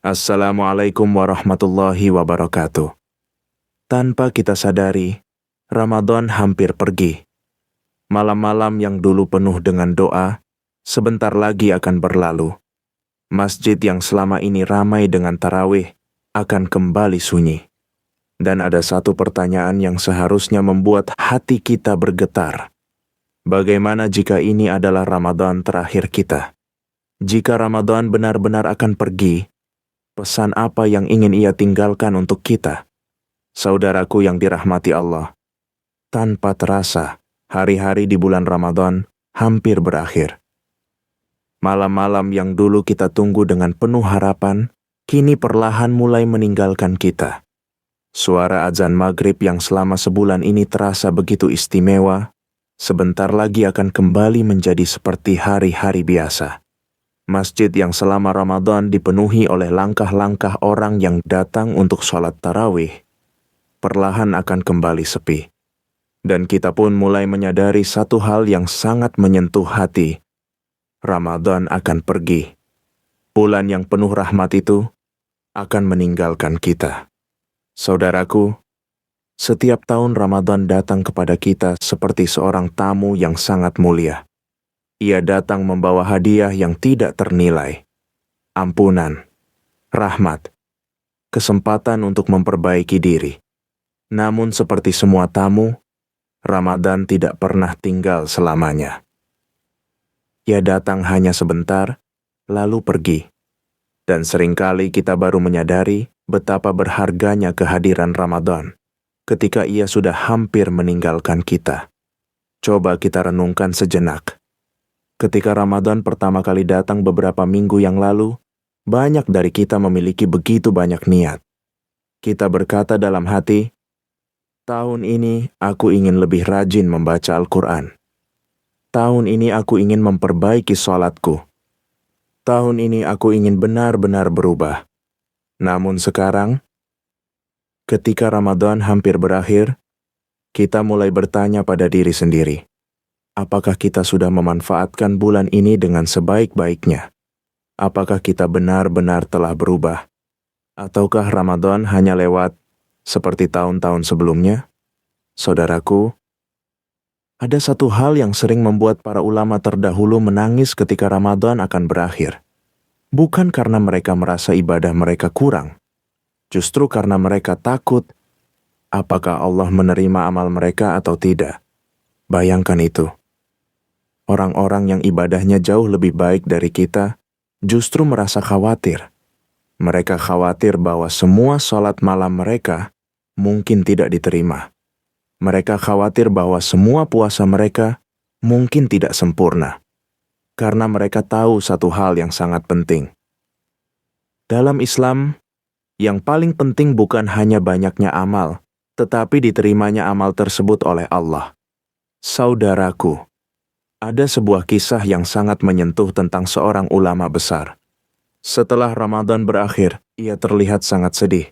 Assalamualaikum warahmatullahi wabarakatuh. Tanpa kita sadari, Ramadan hampir pergi. Malam-malam yang dulu penuh dengan doa, sebentar lagi akan berlalu. Masjid yang selama ini ramai dengan tarawih akan kembali sunyi. Dan ada satu pertanyaan yang seharusnya membuat hati kita bergetar. Bagaimana jika ini adalah Ramadan terakhir kita? Jika Ramadan benar-benar akan pergi, pesan apa yang ingin ia tinggalkan untuk kita? Saudaraku yang dirahmati Allah, tanpa terasa, hari-hari di bulan Ramadan hampir berakhir. Malam-malam yang dulu kita tunggu dengan penuh harapan, kini perlahan mulai meninggalkan kita. Suara azan maghrib yang selama sebulan ini terasa begitu istimewa, sebentar lagi akan kembali menjadi seperti hari-hari biasa. Masjid yang selama Ramadan dipenuhi oleh langkah-langkah orang yang datang untuk sholat tarawih, perlahan akan kembali sepi. Dan kita pun mulai menyadari satu hal yang sangat menyentuh hati. Ramadan akan pergi. Bulan yang penuh rahmat itu akan meninggalkan kita. Saudaraku, setiap tahun Ramadan datang kepada kita seperti seorang tamu yang sangat mulia. Ia datang membawa hadiah yang tidak ternilai, ampunan, rahmat, kesempatan untuk memperbaiki diri. Namun seperti semua tamu, Ramadan tidak pernah tinggal selamanya. Ia datang hanya sebentar, lalu pergi. Dan seringkali kita baru menyadari betapa berharganya kehadiran Ramadan ketika ia sudah hampir meninggalkan kita. Coba kita renungkan sejenak. Ketika Ramadan pertama kali datang beberapa minggu yang lalu, banyak dari kita memiliki begitu banyak niat. Kita berkata dalam hati, tahun ini aku ingin lebih rajin membaca Al-Quran. Tahun ini aku ingin memperbaiki sholatku. Tahun ini aku ingin benar-benar berubah. Namun sekarang, ketika Ramadan hampir berakhir, kita mulai bertanya pada diri sendiri, apakah kita sudah memanfaatkan bulan ini dengan sebaik-baiknya? Apakah kita benar-benar telah berubah? Ataukah Ramadan hanya lewat seperti tahun-tahun sebelumnya? Saudaraku, ada satu hal yang sering membuat para ulama terdahulu menangis ketika Ramadan akan berakhir. Bukan karena mereka merasa ibadah mereka kurang, justru karena mereka takut apakah Allah menerima amal mereka atau tidak. Bayangkan itu. Orang-orang yang ibadahnya jauh lebih baik dari kita justru merasa khawatir. Mereka khawatir bahwa semua sholat malam mereka mungkin tidak diterima. Mereka khawatir bahwa semua puasa mereka mungkin tidak sempurna. Karena mereka tahu satu hal yang sangat penting. Dalam Islam, yang paling penting bukan hanya banyaknya amal, tetapi diterimanya amal tersebut oleh Allah. Saudaraku, ada sebuah kisah yang sangat menyentuh tentang seorang ulama besar. Setelah Ramadan berakhir, ia terlihat sangat sedih.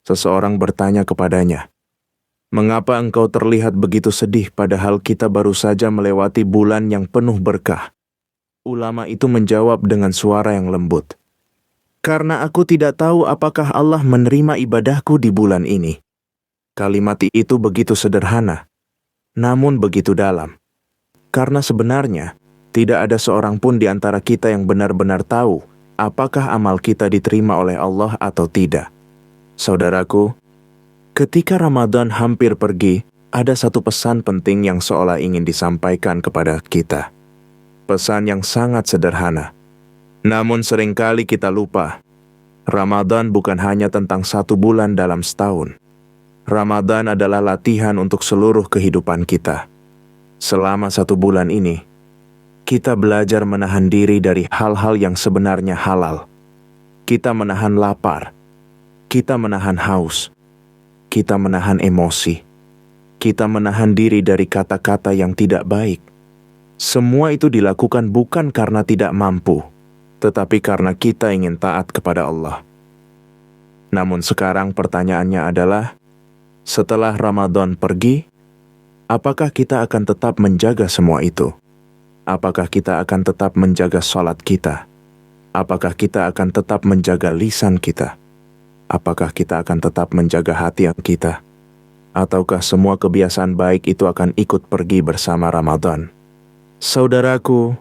Seseorang bertanya kepadanya, "Mengapa engkau terlihat begitu sedih padahal kita baru saja melewati bulan yang penuh berkah?" Ulama itu menjawab dengan suara yang lembut, "Karena aku tidak tahu apakah Allah menerima ibadahku di bulan ini." Kalimat itu begitu sederhana, namun begitu dalam. Karena sebenarnya, tidak ada seorang pun di antara kita yang benar-benar tahu apakah amal kita diterima oleh Allah atau tidak. Saudaraku, ketika Ramadan hampir pergi, ada satu pesan penting yang seolah ingin disampaikan kepada kita. Pesan yang sangat sederhana. Namun seringkali kita lupa, Ramadan bukan hanya tentang satu bulan dalam setahun. Ramadan adalah latihan untuk seluruh kehidupan kita. Selama satu bulan ini, kita belajar menahan diri dari hal-hal yang sebenarnya halal. Kita menahan lapar. Kita menahan haus. Kita menahan emosi. Kita menahan diri dari kata-kata yang tidak baik. Semua itu dilakukan bukan karena tidak mampu, tetapi karena kita ingin taat kepada Allah. Namun sekarang pertanyaannya adalah, setelah Ramadan pergi, apakah kita akan tetap menjaga semua itu? Apakah kita akan tetap menjaga sholat kita? Apakah kita akan tetap menjaga lisan kita? Apakah kita akan tetap menjaga hati kita? Ataukah semua kebiasaan baik itu akan ikut pergi bersama Ramadan? Saudaraku,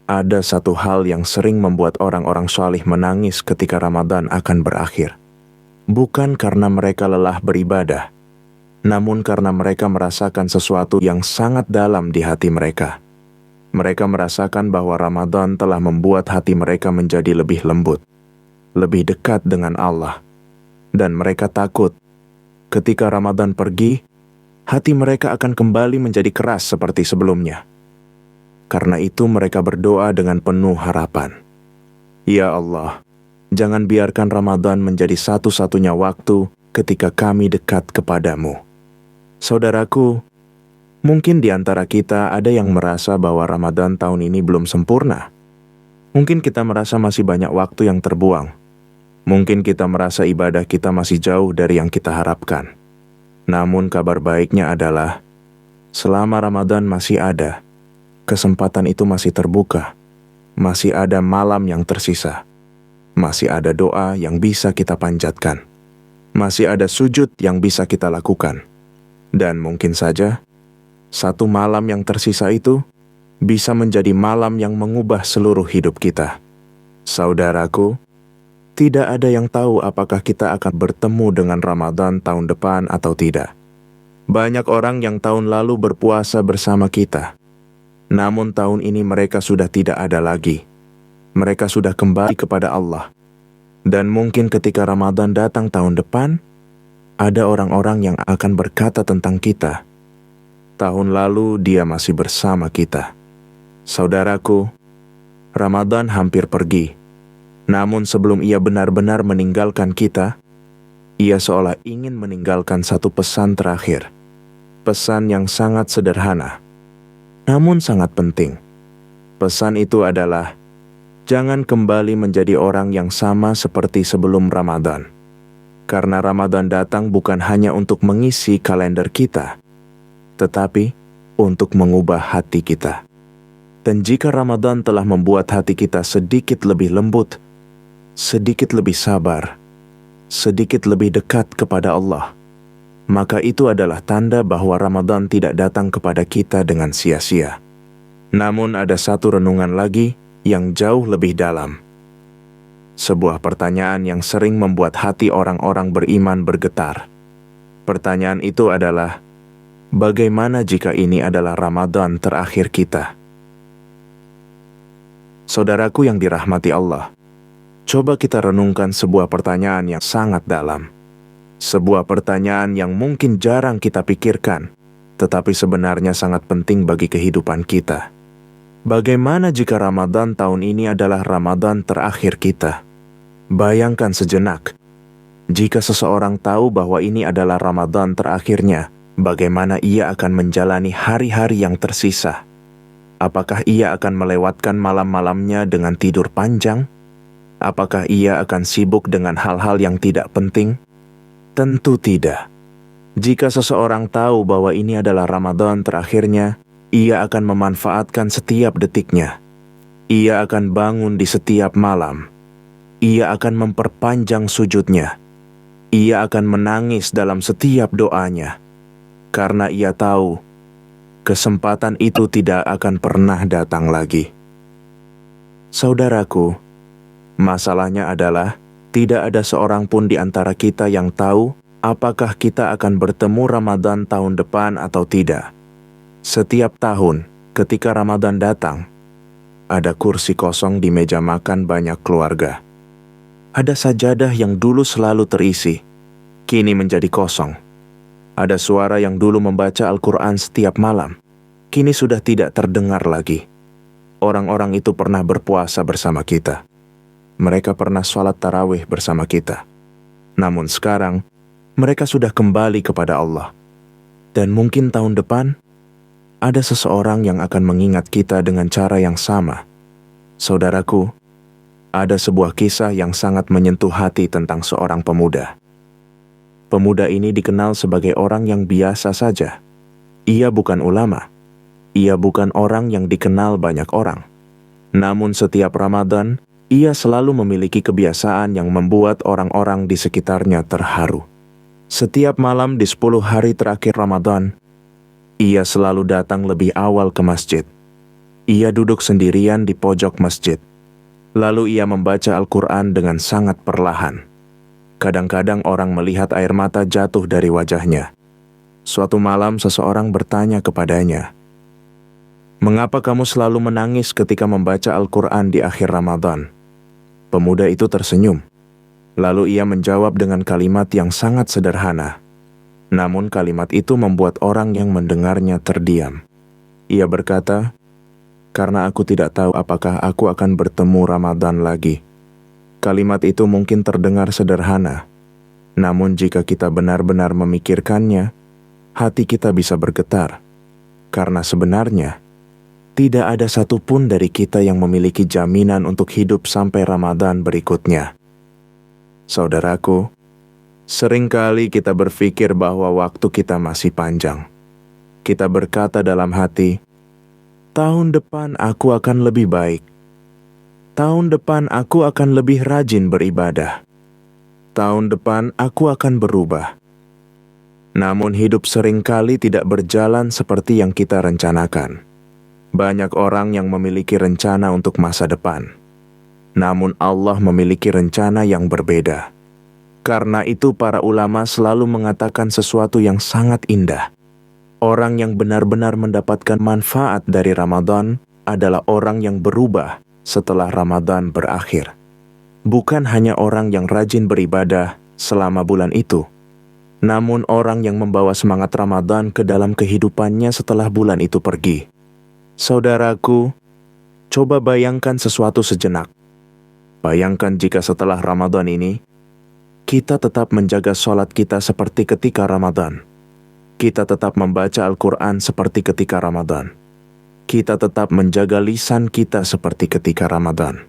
ada satu hal yang sering membuat orang-orang salih menangis ketika Ramadan akan berakhir. Bukan karena mereka lelah beribadah, namun karena mereka merasakan sesuatu yang sangat dalam di hati mereka. Mereka merasakan bahwa Ramadan telah membuat hati mereka menjadi lebih lembut, lebih dekat dengan Allah. Dan mereka takut ketika Ramadan pergi, hati mereka akan kembali menjadi keras seperti sebelumnya. Karena itu mereka berdoa dengan penuh harapan. Ya Allah, jangan biarkan Ramadan menjadi satu-satunya waktu ketika kami dekat kepadamu. Saudaraku, mungkin di antara kita ada yang merasa bahwa Ramadan tahun ini belum sempurna. Mungkin kita merasa masih banyak waktu yang terbuang. Mungkin kita merasa ibadah kita masih jauh dari yang kita harapkan. Namun kabar baiknya adalah, selama Ramadan masih ada, kesempatan itu masih terbuka. Masih ada malam yang tersisa. Masih ada doa yang bisa kita panjatkan. Masih ada sujud yang bisa kita lakukan. Dan mungkin saja, satu malam yang tersisa itu bisa menjadi malam yang mengubah seluruh hidup kita. Saudaraku, tidak ada yang tahu apakah kita akan bertemu dengan Ramadan tahun depan atau tidak. Banyak orang yang tahun lalu berpuasa bersama kita. Namun tahun ini mereka sudah tidak ada lagi. Mereka sudah kembali kepada Allah. Dan mungkin ketika Ramadan datang tahun depan, ada orang-orang yang akan berkata tentang kita, tahun lalu dia masih bersama kita. Saudaraku, Ramadan hampir pergi. Namun sebelum ia benar-benar meninggalkan kita, ia seolah ingin meninggalkan satu pesan terakhir. Pesan yang sangat sederhana, namun sangat penting. Pesan itu adalah, jangan kembali menjadi orang yang sama seperti sebelum Ramadan. Karena Ramadan datang bukan hanya untuk mengisi kalender kita, tetapi untuk mengubah hati kita. Dan jika Ramadan telah membuat hati kita sedikit lebih lembut, sedikit lebih sabar, sedikit lebih dekat kepada Allah, maka itu adalah tanda bahwa Ramadan tidak datang kepada kita dengan sia-sia. Namun ada satu renungan lagi yang jauh lebih dalam. Sebuah pertanyaan yang sering membuat hati orang-orang beriman bergetar. Pertanyaan itu adalah, bagaimana jika ini adalah Ramadan terakhir kita? Saudaraku yang dirahmati Allah, coba kita renungkan sebuah pertanyaan yang sangat dalam. Sebuah pertanyaan yang mungkin jarang kita pikirkan, tetapi sebenarnya sangat penting bagi kehidupan kita. Bagaimana jika Ramadan tahun ini adalah Ramadan terakhir kita? Bayangkan sejenak, jika seseorang tahu bahwa ini adalah Ramadan terakhirnya, bagaimana ia akan menjalani hari-hari yang tersisa? Apakah ia akan melewatkan malam-malamnya dengan tidur panjang? Apakah ia akan sibuk dengan hal-hal yang tidak penting? Tentu tidak. Jika seseorang tahu bahwa ini adalah Ramadan terakhirnya, ia akan memanfaatkan setiap detiknya. Ia akan bangun di setiap malam. Ia akan memperpanjang sujudnya. Ia akan menangis dalam setiap doanya. Karena ia tahu, kesempatan itu tidak akan pernah datang lagi. Saudaraku, masalahnya adalah, tidak ada seorang pun di antara kita yang tahu apakah kita akan bertemu Ramadan tahun depan atau tidak. Setiap tahun, ketika Ramadan datang, ada kursi kosong di meja makan banyak keluarga. Ada sajadah yang dulu selalu terisi, kini menjadi kosong. Ada suara yang dulu membaca Al-Quran setiap malam, kini sudah tidak terdengar lagi. Orang-orang itu pernah berpuasa bersama kita. Mereka pernah sholat tarawih bersama kita. Namun sekarang, mereka sudah kembali kepada Allah. Dan mungkin tahun depan, ada seseorang yang akan mengingat kita dengan cara yang sama. Saudaraku, ada sebuah kisah yang sangat menyentuh hati tentang seorang pemuda. Pemuda ini dikenal sebagai orang yang biasa saja. Ia bukan ulama. Ia bukan orang yang dikenal banyak orang. Namun setiap Ramadan, Ia selalu memiliki kebiasaan yang membuat orang-orang di sekitarnya terharu. Setiap malam di 10 hari terakhir Ramadan, ia selalu datang lebih awal ke masjid. Ia duduk sendirian di pojok masjid. Lalu ia membaca Al-Quran dengan sangat perlahan. Kadang-kadang orang melihat air mata jatuh dari wajahnya. Suatu malam seseorang bertanya kepadanya, "Mengapa kamu selalu menangis ketika membaca Al-Quran di akhir Ramadan?" Pemuda itu tersenyum. Lalu ia menjawab dengan kalimat yang sangat sederhana. Namun kalimat itu membuat orang yang mendengarnya terdiam. Ia berkata, "Karena aku tidak tahu apakah aku akan bertemu Ramadan lagi." Kalimat itu mungkin terdengar sederhana. Namun jika kita benar-benar memikirkannya, hati kita bisa bergetar. Karena sebenarnya, tidak ada satupun dari kita yang memiliki jaminan untuk hidup sampai Ramadan berikutnya. Saudaraku, seringkali kita berpikir bahwa waktu kita masih panjang. Kita berkata dalam hati, "Tahun depan aku akan lebih baik. Tahun depan aku akan lebih rajin beribadah. Tahun depan aku akan berubah." Namun hidup seringkali tidak berjalan seperti yang kita rencanakan. Banyak orang yang memiliki rencana untuk masa depan. Namun Allah memiliki rencana yang berbeda. Karena itu para ulama selalu mengatakan sesuatu yang sangat indah. Orang yang benar-benar mendapatkan manfaat dari Ramadan adalah orang yang berubah setelah Ramadan berakhir. Bukan hanya orang yang rajin beribadah selama bulan itu, namun orang yang membawa semangat Ramadan ke dalam kehidupannya setelah bulan itu pergi. Saudaraku, coba bayangkan sesuatu sejenak. Bayangkan jika setelah Ramadan ini, kita tetap menjaga sholat kita seperti ketika Ramadan. Kita tetap membaca Al-Quran seperti ketika Ramadan. Kita tetap menjaga lisan kita seperti ketika Ramadan.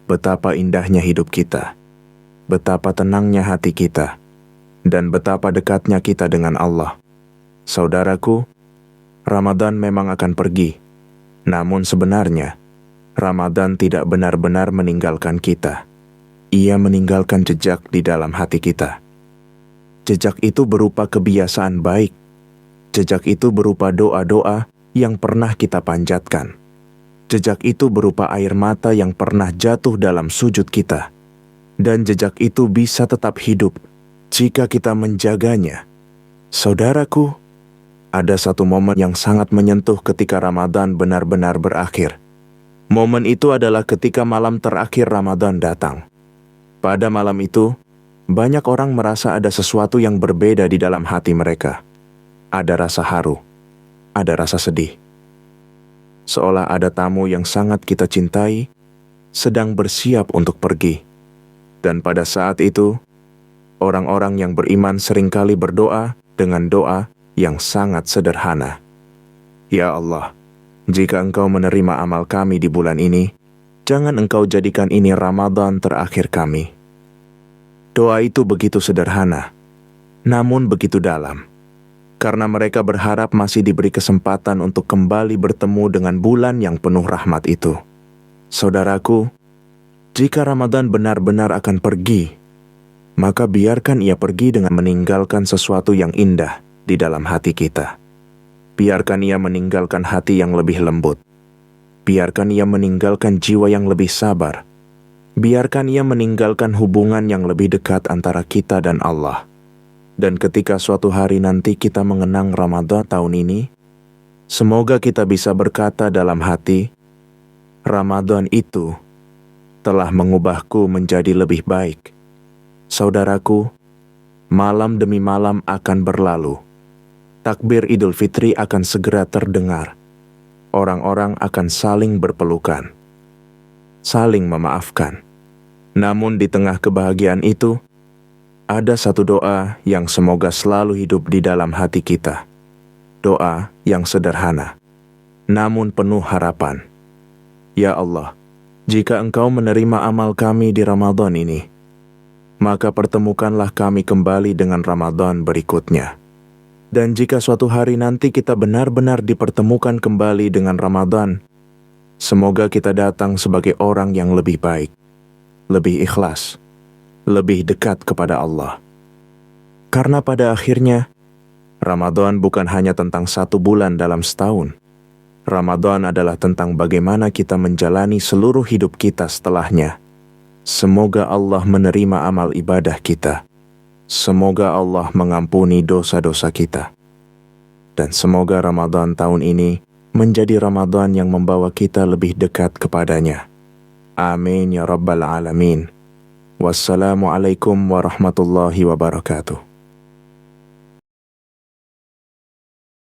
Betapa indahnya hidup kita. Betapa tenangnya hati kita. Dan betapa dekatnya kita dengan Allah. Saudaraku, Ramadan memang akan pergi. Namun sebenarnya, Ramadan tidak benar-benar meninggalkan kita. Ia meninggalkan jejak di dalam hati kita. Jejak itu berupa kebiasaan baik. Jejak itu berupa doa-doa yang pernah kita panjatkan. Jejak itu berupa air mata yang pernah jatuh dalam sujud kita. Dan jejak itu bisa tetap hidup jika kita menjaganya. Saudaraku, ada satu momen yang sangat menyentuh ketika Ramadan benar-benar berakhir. Momen itu adalah ketika malam terakhir Ramadan datang. Pada malam itu, banyak orang merasa ada sesuatu yang berbeda di dalam hati mereka. Ada rasa haru, ada rasa sedih. Seolah ada tamu yang sangat kita cintai sedang bersiap untuk pergi. Dan pada saat itu, orang-orang yang beriman seringkali berdoa dengan doa yang sangat sederhana. "Ya Allah, jika Engkau menerima amal kami di bulan ini, jangan Engkau jadikan ini Ramadan terakhir kami." Doa itu begitu sederhana, namun begitu dalam. Karena mereka berharap masih diberi kesempatan untuk kembali bertemu dengan bulan yang penuh rahmat itu. Saudaraku, jika Ramadan benar-benar akan pergi, maka biarkan ia pergi dengan meninggalkan sesuatu yang indah di dalam hati kita. Biarkan ia meninggalkan hati yang lebih lembut. Biarkan ia meninggalkan jiwa yang lebih sabar. Biarkan ia meninggalkan hubungan yang lebih dekat antara kita dan Allah. Dan ketika suatu hari nanti kita mengenang Ramadan tahun ini, semoga kita bisa berkata dalam hati, "Ramadan itu telah mengubahku menjadi lebih baik." Saudaraku, malam demi malam akan berlalu. Takbir Idul Fitri akan segera terdengar. Orang-orang akan saling berpelukan, saling memaafkan. Namun di tengah kebahagiaan itu, ada satu doa yang semoga selalu hidup di dalam hati kita. Doa yang sederhana, namun penuh harapan. "Ya Allah, jika Engkau menerima amal kami di Ramadan ini, maka pertemukanlah kami kembali dengan Ramadan berikutnya. Dan jika suatu hari nanti kita benar-benar dipertemukan kembali dengan Ramadan, semoga kita datang sebagai orang yang lebih baik. lebih ikhlas, lebih dekat kepada Allah. Karena pada akhirnya, Ramadan bukan hanya tentang 1 bulan dalam setahun. Ramadan adalah tentang bagaimana kita menjalani seluruh hidup kita setelahnya. Semoga Allah menerima amal ibadah kita. Semoga Allah mengampuni dosa-dosa kita. Dan semoga Ramadan tahun ini menjadi Ramadan yang membawa kita lebih dekat kepadanya. Amin ya Rabbal Alamin. Wassalamualaikum warahmatullahi wabarakatuh.